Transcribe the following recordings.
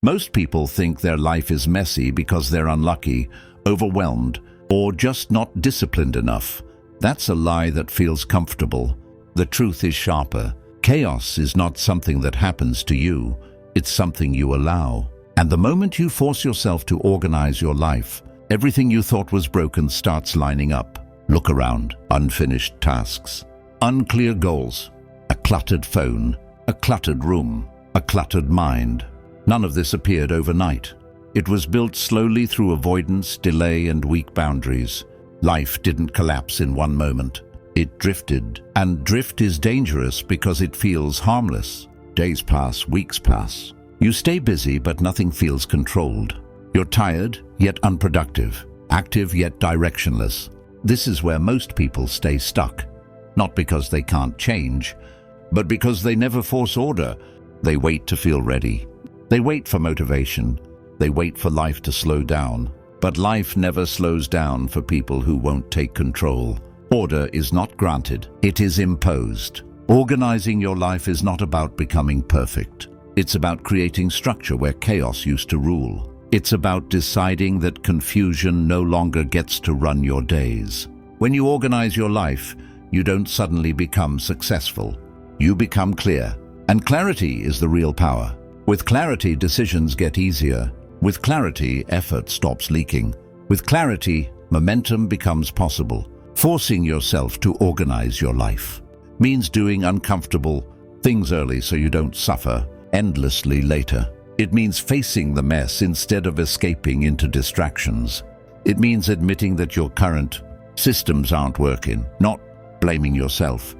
Most people think their life is messy because they're unlucky, overwhelmed, or just not disciplined enough. That's a lie that feels comfortable. The truth is sharper. Chaos is not something that happens to you, it's something you allow. And the moment you force yourself to organize your life, everything you thought was broken starts lining up. Look around. Unfinished tasks, unclear goals, a cluttered phone, a cluttered room, a cluttered mind. None of this appeared overnight. It was built slowly through avoidance, delay, and weak boundaries. Life didn't collapse in one moment. It drifted, and drift is dangerous because it feels harmless. Days pass, weeks pass. You stay busy, but nothing feels controlled. You're tired, yet unproductive. Active, yet directionless. This is where most people stay stuck. Not because they can't change, but because they never force order. They wait to feel ready. They wait for motivation. They wait for life to slow down. But life never slows down for people who won't take control. Order is not granted, it is imposed. Organizing your life is not about becoming perfect. It's about creating structure where chaos used to rule. It's about deciding that confusion no longer gets to run your days. When you organize your life, you don't suddenly become successful. You become clear. And clarity is the real power. With clarity, decisions get easier. With clarity, effort stops leaking. With clarity, momentum becomes possible. Forcing yourself to organize your life means doing uncomfortable things early so you don't suffer endlessly later. It means facing the mess instead of escaping into distractions. It means admitting that your current systems aren't working, not blaming yourself,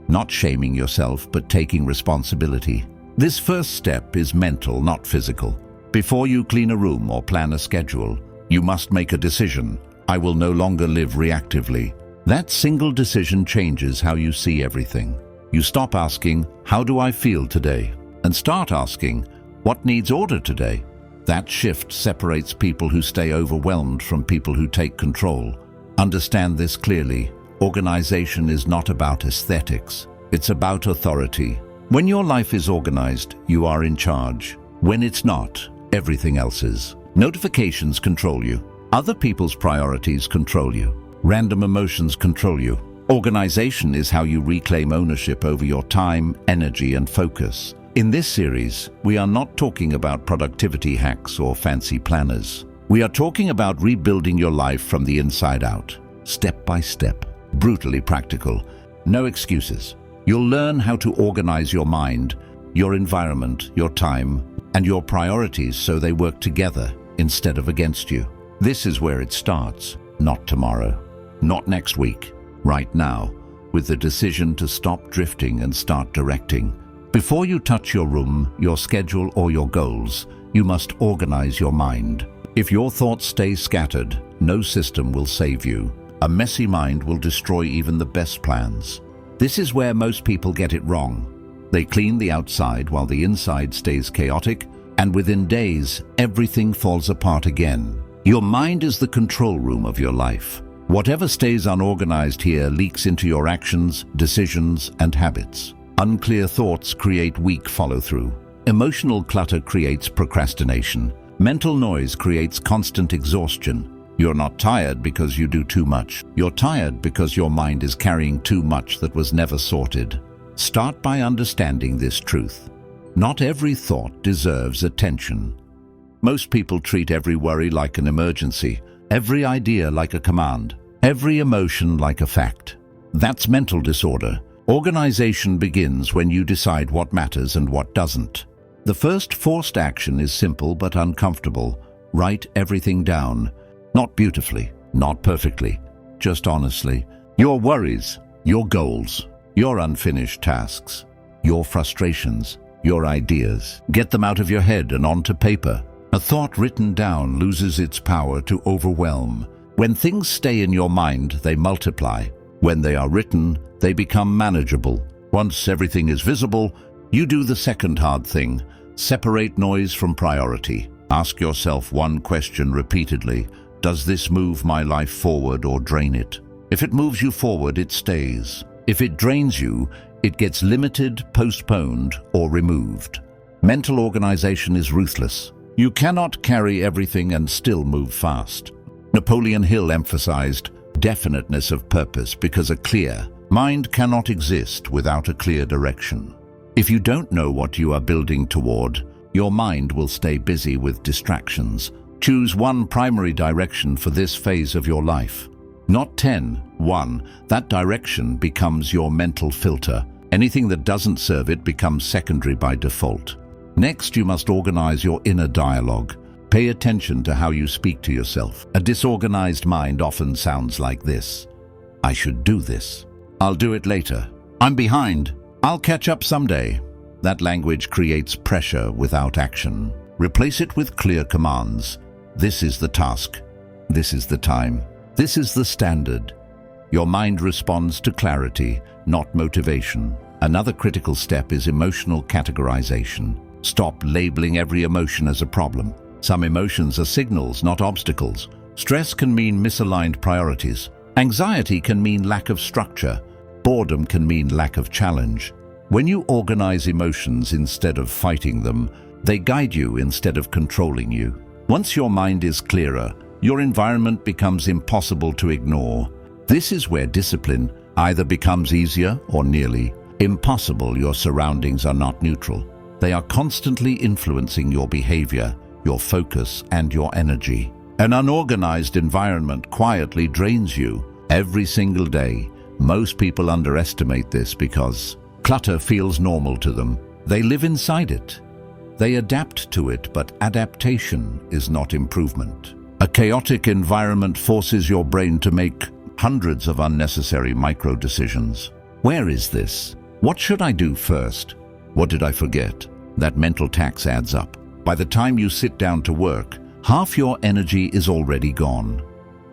not shaming yourself, but taking responsibility. This first step is mental, not physical. Before you clean a room or plan a schedule, you must make a decision. I will no longer live reactively. That single decision changes how you see everything. You stop asking, how do I feel today? And start asking, what needs order today? That shift separates people who stay overwhelmed from people who take control. Understand this clearly. Organization is not about aesthetics. It's about authority. When your life is organized, you are in charge. When it's not, everything else is. Notifications control you. Other people's priorities control you. Random emotions control you. Organization is how you reclaim ownership over your time, energy, and focus. In this series, we are not talking about productivity hacks or fancy planners. We are talking about rebuilding your life from the inside out, step by step, brutally practical. No excuses. You'll learn how to organize your mind, your environment, your time, and your priorities so they work together instead of against you. This is where it starts, not tomorrow, not next week, right now, with the decision to stop drifting and start directing. Before you touch your room, your schedule, or your goals, you must organize your mind. If your thoughts stay scattered, no system will save you. A messy mind will destroy even the best plans. This is where most people get it wrong. They clean the outside while the inside stays chaotic, and within days, everything falls apart again. Your mind is the control room of your life. Whatever stays unorganized here leaks into your actions, decisions, and habits. Unclear thoughts create weak follow-through. Emotional clutter creates procrastination. Mental noise creates constant exhaustion. You're not tired because you do too much. You're tired because your mind is carrying too much that was never sorted. Start by understanding this truth. Not every thought deserves attention. Most people treat every worry like an emergency, every idea like a command, every emotion like a fact. That's mental disorder. Organization begins when you decide what matters and what doesn't. The first forced action is simple but uncomfortable. Write everything down. Not beautifully, not perfectly, just honestly. Your worries, your goals, your unfinished tasks, your frustrations, your ideas. Get them out of your head and onto paper. A thought written down loses its power to overwhelm. When things stay in your mind, they multiply. When they are written, they become manageable. Once everything is visible, you do the second hard thing. Separate noise from priority. Ask yourself one question repeatedly. Does this move my life forward or drain it? If it moves you forward, it stays. If it drains you, it gets limited, postponed, or removed. Mental organization is ruthless. You cannot carry everything and still move fast. Napoleon Hill emphasized definiteness of purpose because a clear mind cannot exist without a clear direction. If you don't know what you are building toward, your mind will stay busy with distractions. Choose one primary direction for this phase of your life. Not 10. 1. That direction becomes your mental filter. Anything that doesn't serve it becomes secondary by default. Next, you must organize your inner dialogue. Pay attention to how you speak to yourself. A disorganized mind often sounds like this. I should do this. I'll do it later. I'm behind. I'll catch up someday. That language creates pressure without action. Replace it with clear commands. This is the task. This is the time. This is the standard. Your mind responds to clarity, not motivation. Another critical step is emotional categorization. Stop labeling every emotion as a problem. Some emotions are signals, not obstacles. Stress can mean misaligned priorities. Anxiety can mean lack of structure. Boredom can mean lack of challenge. When you organize emotions instead of fighting them, they guide you instead of controlling you. Once your mind is clearer, your environment becomes impossible to ignore. This is where discipline either becomes easier or nearly impossible. Your surroundings are not neutral. They are constantly influencing your behavior, your focus, and your energy. An unorganized environment quietly drains you every single day. Most people underestimate this because clutter feels normal to them. They live inside it. They adapt to it, but adaptation is not improvement. A chaotic environment forces your brain to make hundreds of unnecessary micro-decisions. Where is this? What should I do first? What did I forget? That mental tax adds up. By the time you sit down to work, half your energy is already gone.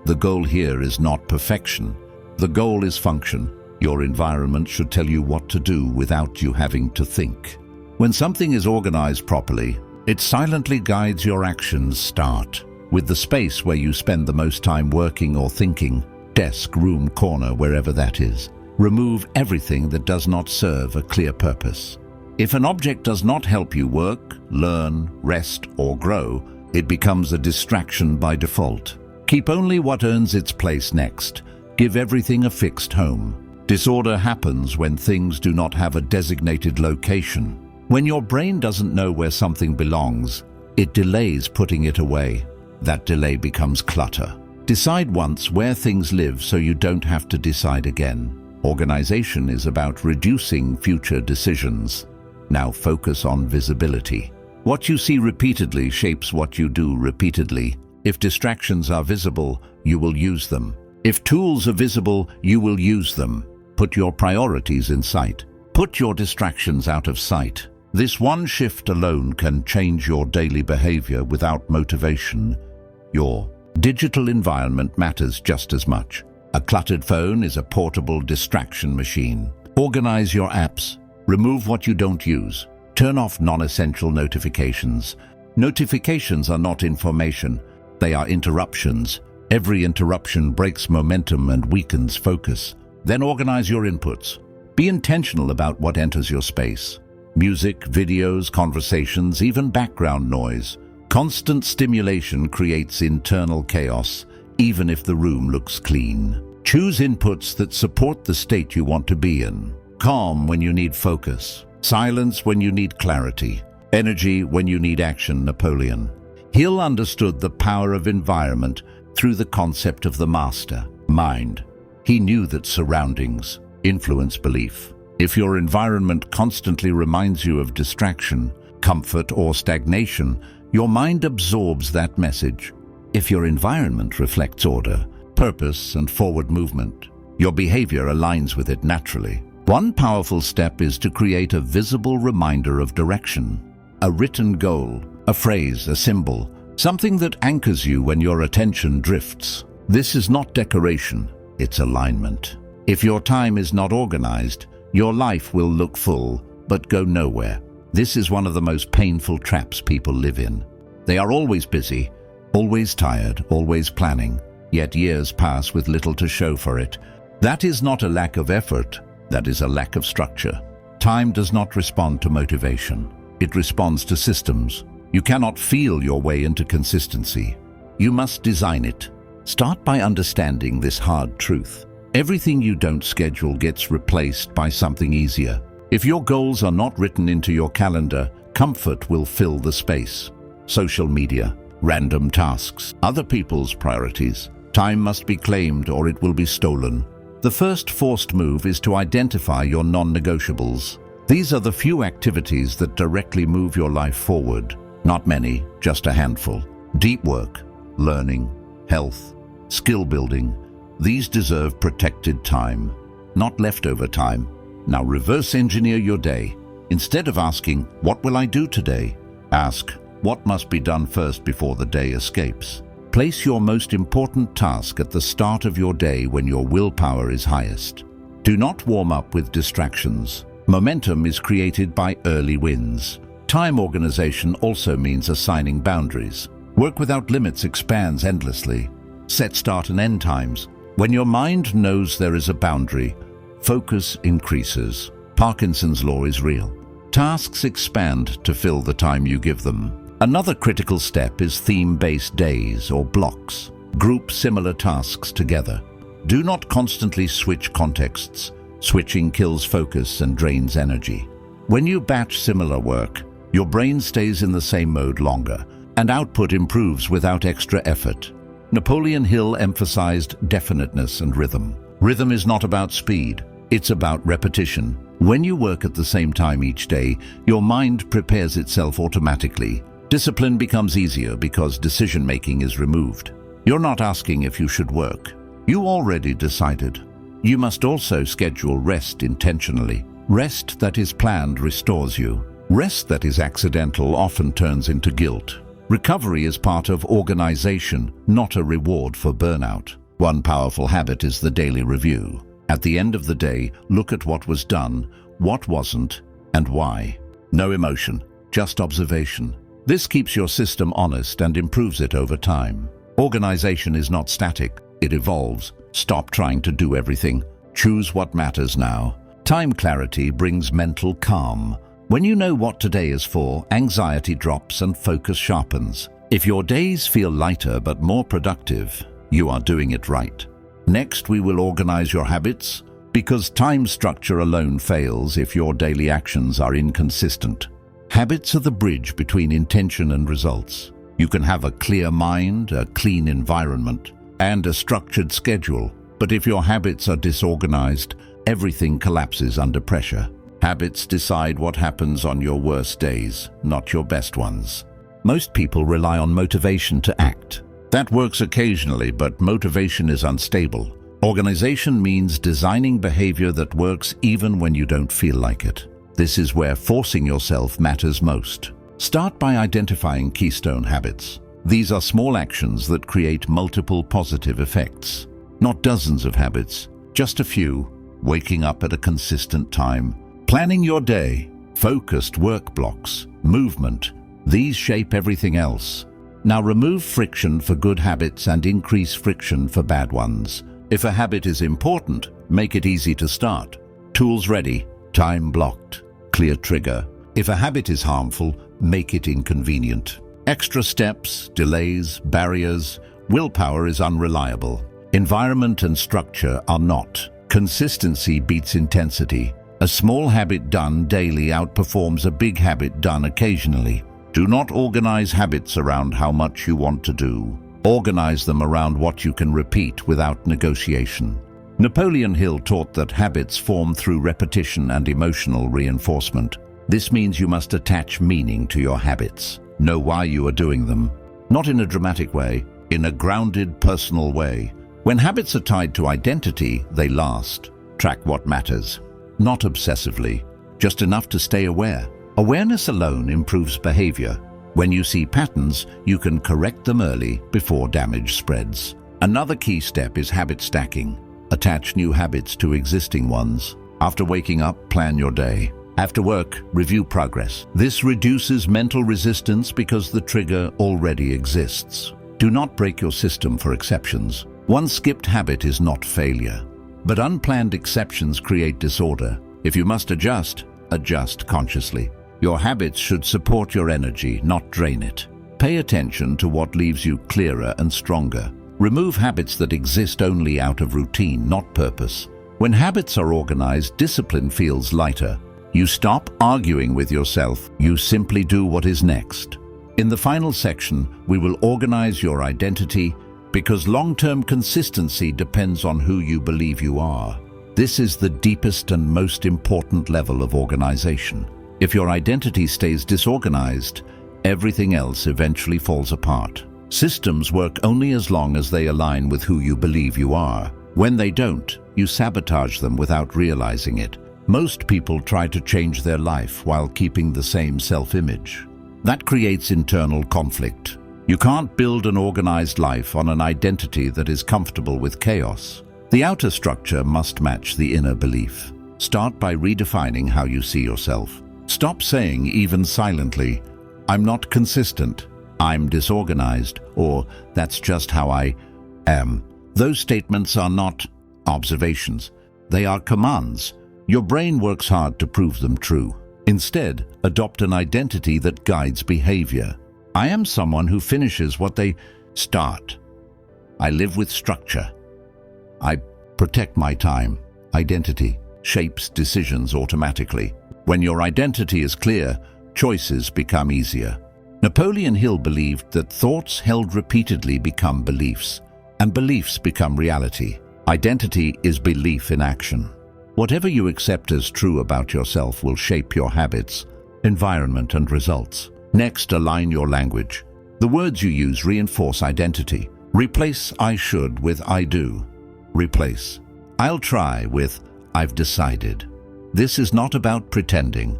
The goal here is not perfection. The goal is function. Your environment should tell you what to do without you having to think. When something is organized properly, it silently guides your actions. Start with the space where you spend the most time working or thinking. Desk, room, corner, wherever that is. Remove everything that does not serve a clear purpose. If an object does not help you work, learn, rest, or grow, it becomes a distraction by default. Keep only what earns its place next. Give everything a fixed home. Disorder happens when things do not have a designated location. When your brain doesn't know where something belongs, it delays putting it away. That delay becomes clutter. Decide once where things live so you don't have to decide again. Organization is about reducing future decisions. Now focus on visibility. What you see repeatedly shapes what you do repeatedly. If distractions are visible, you will use them. If tools are visible, you will use them. Put your priorities in sight. Put your distractions out of sight. This one shift alone can change your daily behavior without motivation. Your digital environment matters just as much. A cluttered phone is a portable distraction machine. Organize your apps. Remove what you don't use. Turn off non-essential notifications. Notifications are not information. They are interruptions. Every interruption breaks momentum and weakens focus. Then organize your inputs. Be intentional about what enters your space. Music, videos, conversations, even background noise. Constant stimulation creates internal chaos, even if the room looks clean. Choose inputs that support the state you want to be in. Calm when you need focus. Silence when you need clarity. Energy when you need action. Napoleon Hill understood the power of environment through the concept of the master mind. He knew that surroundings influence belief. If your environment constantly reminds you of distraction, comfort, or stagnation, your mind absorbs that message. If your environment reflects order, purpose, and forward movement, your behavior aligns with it naturally. One powerful step is to create a visible reminder of direction. A written goal, a phrase, a symbol, something that anchors you when your attention drifts. This is not decoration, it's alignment. If your time is not organized, your life will look full, but go nowhere. This is one of the most painful traps people live in. They are always busy, always tired, always planning, yet years pass with little to show for it. That is not a lack of effort, that is a lack of structure. Time does not respond to motivation. It responds to systems. You cannot feel your way into consistency. You must design it. Start by understanding this hard truth. Everything you don't schedule gets replaced by something easier. If your goals are not written into your calendar, comfort will fill the space. Social media, random tasks, other people's priorities. Time must be claimed or it will be stolen. The first forced move is to identify your non-negotiables. These are the few activities that directly move your life forward. Not many, just a handful. Deep work, learning, health, skill building. These deserve protected time, not leftover time. Now reverse engineer your day. Instead of asking, "What will I do today?" ask, "What must be done first before the day escapes?" Place your most important task at the start of your day when your willpower is highest. Do not warm up with distractions. Momentum is created by early wins. Time organization also means assigning boundaries. Work without limits expands endlessly. Set start and end times. When your mind knows there is a boundary, focus increases. Parkinson's law is real. Tasks expand to fill the time you give them. Another critical step is theme-based days or blocks. Group similar tasks together. Do not constantly switch contexts. Switching kills focus and drains energy. When you batch similar work, your brain stays in the same mode longer, and output improves without extra effort. Napoleon Hill emphasized definiteness and rhythm. Rhythm is not about speed, it's about repetition. When you work at the same time each day, your mind prepares itself automatically. Discipline becomes easier because decision-making is removed. You're not asking if you should work. You already decided. You must also schedule rest intentionally. Rest that is planned restores you. Rest that is accidental often turns into guilt. Recovery is part of organization, not a reward for burnout. One powerful habit is the daily review. At the end of the day, look at what was done, what wasn't, and why. No emotion, just observation. This keeps your system honest and improves it over time. Organization is not static, it evolves. Stop trying to do everything. Choose what matters now. Time clarity brings mental calm. When you know what today is for, anxiety drops and focus sharpens. If your days feel lighter but more productive, you are doing it right. Next, we will organize your habits, because time structure alone fails if your daily actions are inconsistent. Habits are the bridge between intention and results. You can have a clear mind, a clean environment, and a structured schedule, but if your habits are disorganized, everything collapses under pressure. Habits decide what happens on your worst days, not your best ones. Most people rely on motivation to act. That works occasionally, but motivation is unstable. Organization means designing behavior that works even when you don't feel like it. This is where forcing yourself matters most. Start by identifying keystone habits. These are small actions that create multiple positive effects. Not dozens of habits, just a few. Waking up at a consistent time, planning your day, focused work blocks, movement. These shape everything else. Now remove friction for good habits and increase friction for bad ones. If a habit is important, make it easy to start. Tools ready, time blocked, clear trigger. If a habit is harmful, make it inconvenient. Extra steps, delays, barriers. Willpower is unreliable. Environment and structure are not. Consistency beats intensity. A small habit done daily outperforms a big habit done occasionally. Do not organize habits around how much you want to do. Organize them around what you can repeat without negotiation. Napoleon Hill taught that habits form through repetition and emotional reinforcement. This means you must attach meaning to your habits. Know why you are doing them. Not in a dramatic way, in a grounded, personal way. When habits are tied to identity, they last. Track what matters. Not obsessively, just enough to stay aware. Awareness alone improves behavior. When you see patterns, you can correct them early before damage spreads. Another key step is habit stacking. Attach new habits to existing ones. After waking up, plan your day. After work, review progress. This reduces mental resistance because the trigger already exists. Do not break your system for exceptions. One skipped habit is not failure. But unplanned exceptions create disorder. If you must adjust, adjust consciously. Your habits should support your energy, not drain it. Pay attention to what leaves you clearer and stronger. Remove habits that exist only out of routine, not purpose. When habits are organized, discipline feels lighter. You stop arguing with yourself. You simply do what is next. In the final section, we will organize your identity because long-term consistency depends on who you believe you are. This is the deepest and most important level of organization. If your identity stays disorganized, everything else eventually falls apart. Systems work only as long as they align with who you believe you are. When they don't, you sabotage them without realizing it. Most people try to change their life while keeping the same self-image. That creates internal conflict. You can't build an organized life on an identity that is comfortable with chaos. The outer structure must match the inner belief. Start by redefining how you see yourself. Stop saying, even silently, "I'm not consistent," "I'm disorganized," or "that's just how I am." Those statements are not observations. They are commands. Your brain works hard to prove them true. Instead, adopt an identity that guides behavior. I am someone who finishes what they start. I live with structure. I protect my time. Identity shapes decisions automatically. When your identity is clear, choices become easier. Napoleon Hill believed that thoughts held repeatedly become beliefs, and beliefs become reality. Identity is belief in action. Whatever you accept as true about yourself will shape your habits, environment, and results. Next, align your language. The words you use reinforce identity. Replace "I should" with "I do." Replace "I'll try" with "I've decided." This is not about pretending.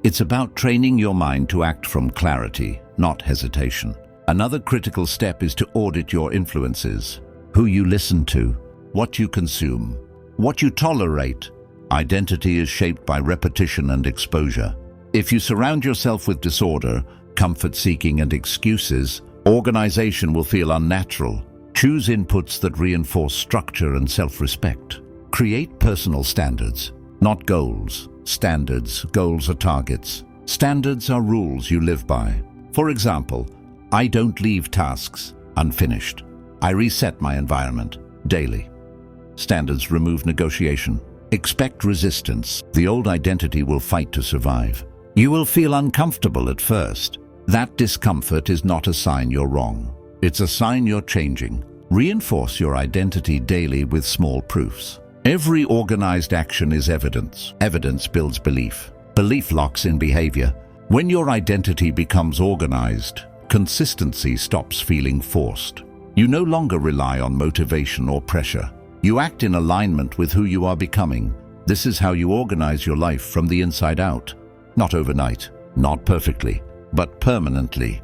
It's about training your mind to act from clarity, not hesitation. Another critical step is to audit your influences. Who you listen to, what you consume, what you tolerate. Identity is shaped by repetition and exposure. If you surround yourself with disorder, comfort-seeking, and excuses, organization will feel unnatural. Choose inputs that reinforce structure and self-respect. Create personal standards, not goals. Standards. Goals are targets. Standards are rules you live by. For example, I don't leave tasks unfinished. I reset my environment daily. Standards remove negotiation. Expect resistance. The old identity will fight to survive. You will feel uncomfortable at first. That discomfort is not a sign you're wrong. It's a sign you're changing. Reinforce your identity daily with small proofs. Every organized action is evidence. Evidence builds belief. Belief locks in behavior. When your identity becomes organized, consistency stops feeling forced. You no longer rely on motivation or pressure. You act in alignment with who you are becoming. This is how you organize your life from the inside out. Not overnight, not perfectly, but permanently.